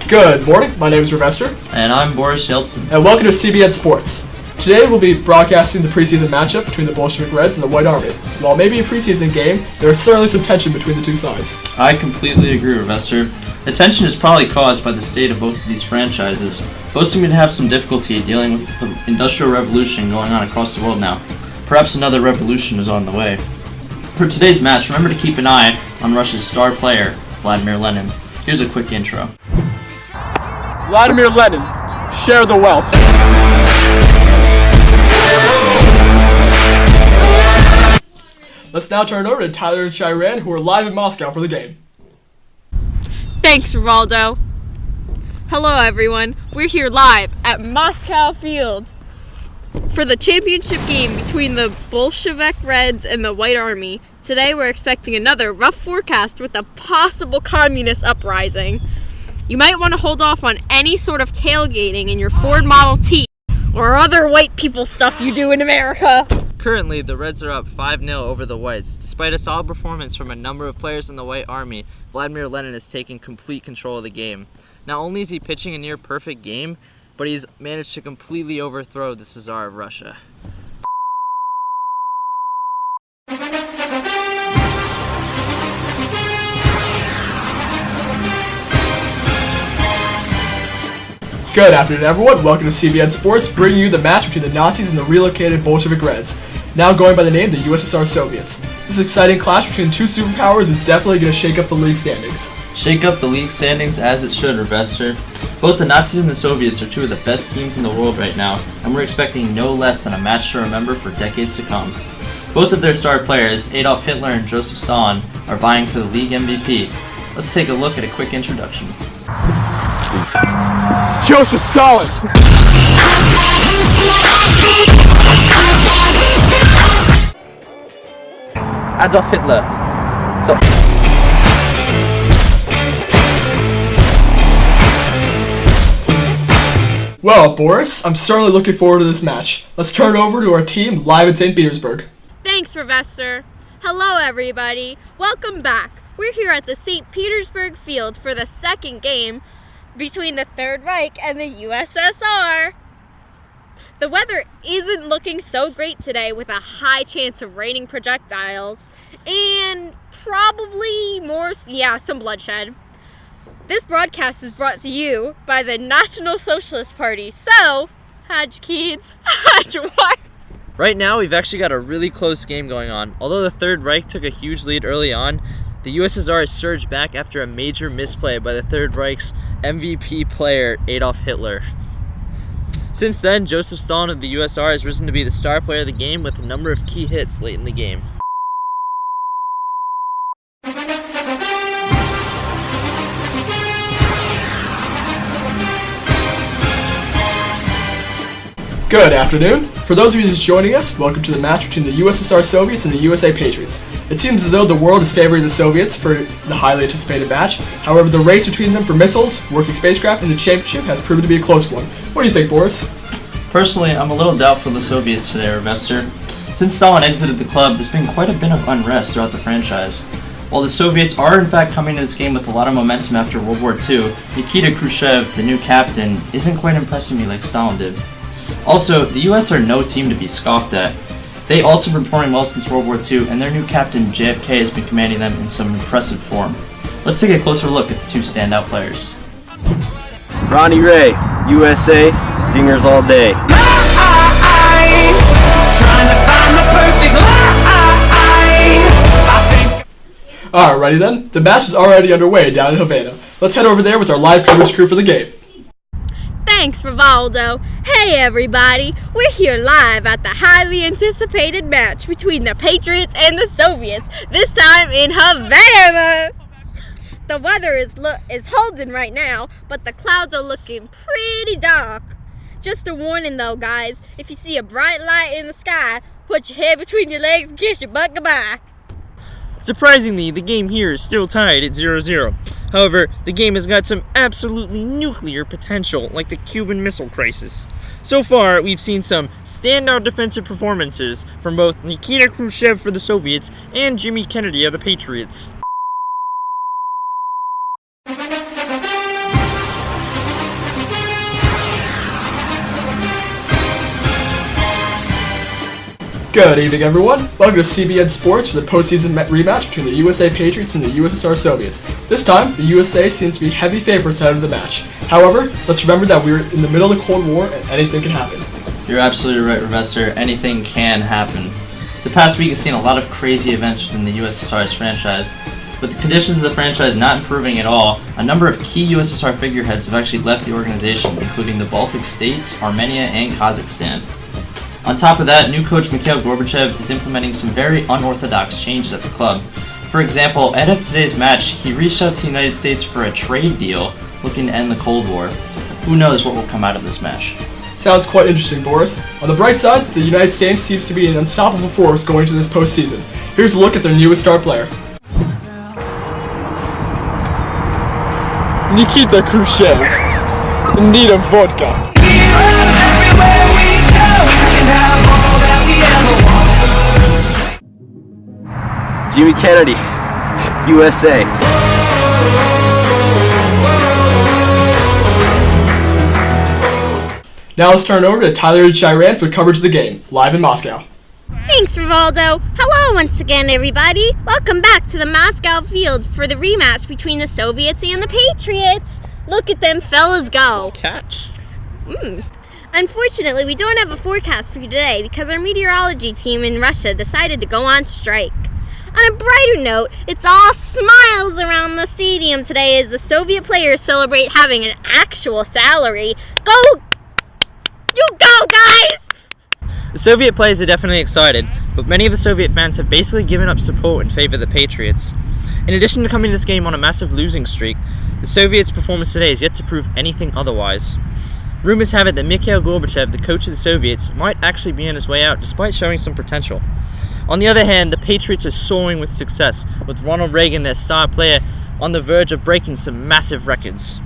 Good morning, my name is Ravester. And I'm Boris Yeltsin. And welcome to CBN Sports. Today we'll be broadcasting the preseason matchup between the Bolshevik Reds and the White Army. While maybe a preseason game, there is certainly some tension between the two sides. I completely agree, Ravester. The tension is probably caused by the state of both of these franchises. Both seem to have some difficulty dealing with the Industrial Revolution going on across the world now. Perhaps another revolution is on the way. For today's match, remember to keep an eye on Russia's star player, Vladimir Lenin. Here's a quick intro. Vladimir Lenin, share the wealth. Let's now turn it over to Tyler and Shiran, who are live in Moscow for the game. Thanks, Rivaldo. Hello, everyone. We're here live at Moscow Field for the championship game between the Bolshevik Reds and the White Army. Today, we're expecting another rough forecast with a possible communist uprising. You might want to hold off on any sort of tailgating in your Ford Model T or other white people stuff you do in America. Currently, the Reds are up 5-0 over the Whites. Despite a solid performance from a number of players in the White Army, Vladimir Lenin is taking complete control of the game. Not only is he pitching a near-perfect game, but he's managed to completely overthrow the Tsar of Russia. Good afternoon, everyone. Welcome to CBN Sports, bringing you the match between the Nazis and the relocated Bolshevik Reds, now going by the name the USSR Soviets. This exciting clash between two superpowers is definitely going to shake up the league standings. Shake up the league standings as it should, Ravester. Both the Nazis and the Soviets are two of the best teams in the world right now, and we're expecting no less than a match to remember for decades to come. Both of their star players, Adolf Hitler and Joseph Stalin, are vying for the league MVP. Let's take a look at a quick introduction. Joseph Stalin! Adolf Hitler. Well, Boris, I'm certainly looking forward to this match. Let's turn it over to our team live in St. Petersburg. Thanks, Ravester. Hello, everybody. Welcome back. We're here at the St. Petersburg field for the second game between the Third Reich and the USSR. The weather isn't looking so great today, with a high chance of raining projectiles and probably some bloodshed. This broadcast is brought to you by the National Socialist Party. So, how'd you kids? How'd you wife? Right now, we've actually got a really close game going on. Although the Third Reich took a huge lead early on, the USSR has surged back after a major misplay by the Third Reich's MVP player, Adolf Hitler. Since then, Joseph Stalin of the USSR has risen to be the star player of the game with a number of key hits late in the game. Good afternoon. For those of you just joining us, welcome to the match between the USSR Soviets and the USA Patriots. It seems as though the world is favoring the Soviets for the highly anticipated match. However, the race between them for missiles, working spacecraft, and the championship has proven to be a close one. What do you think, Boris? Personally, I'm a little doubtful of the Soviets today, Ravester. Since Stalin exited the club, there's been quite a bit of unrest throughout the franchise. While the Soviets are in fact coming to this game with a lot of momentum after World War II, Nikita Khrushchev, the new captain, isn't quite impressing me like Stalin did. Also, the US are no team to be scoffed at. They also been performing well since World War II, and their new captain, JFK, has been commanding them in some impressive form. Let's take a closer look at the two standout players. Ronnie Ray, USA, dingers all day. Alrighty then, the match is already underway down in Havana. Let's head over there with our live coverage crew for the game. Thanks, Rivaldo. Hey, everybody. We're here live at the highly anticipated match between the Patriots and the Soviets, this time in Havana. The weather is holding right now, but the clouds are looking pretty dark. Just a warning, though, guys. If you see a bright light in the sky, put your head between your legs and kiss your butt goodbye. Surprisingly, the game here is still tied at 0-0. However, the game has got some absolutely nuclear potential, like the Cuban Missile Crisis. So far, we've seen some standout defensive performances from both Nikita Khrushchev for the Soviets and Jimmy Kennedy of the Patriots. Good evening, everyone. Welcome to CBN Sports for the postseason rematch between the USA Patriots and the USSR Soviets. This time, the USA seems to be heavy favorites out of the match. However, let's remember that we're in the middle of the Cold War and anything can happen. You're absolutely right, Professor. Anything can happen. The past week has seen a lot of crazy events within the USSR's franchise. With the conditions of the franchise not improving at all, a number of key USSR figureheads have actually left the organization, including the Baltic States, Armenia, and Kazakhstan. On top of that, new coach Mikhail Gorbachev is implementing some very unorthodox changes at the club. For example, ahead of today's match, he reached out to the United States for a trade deal looking to end the Cold War. Who knows what will come out of this match? Sounds quite interesting, Boris. On the bright side, the United States seems to be an unstoppable force going to this postseason. Here's a look at their newest star player. Nikita Khrushchev, in need of vodka. Jimmy Kennedy, USA. Now let's turn it over to Tyler and Chiran for coverage of the game, live in Moscow. Thanks, Rivaldo. Hello once again, everybody. Welcome back to the Moscow field for the rematch between the Soviets and the Patriots. Look at them fellas go. Catch. Unfortunately, we don't have a forecast for you today because our meteorology team in Russia decided to go on strike. On a brighter note, it's all smiles around the stadium today as the Soviet players celebrate having an actual salary. Go! You go, guys! The Soviet players are definitely excited, but many of the Soviet fans have basically given up support in favor of the Patriots. In addition to coming to this game on a massive losing streak, the Soviets' performance today is yet to prove anything otherwise. Rumors have it that Mikhail Gorbachev, the coach of the Soviets, might actually be on his way out despite showing some potential. On the other hand, the Patriots are soaring with success, with Ronald Reagan, their star player, on the verge of breaking some massive records.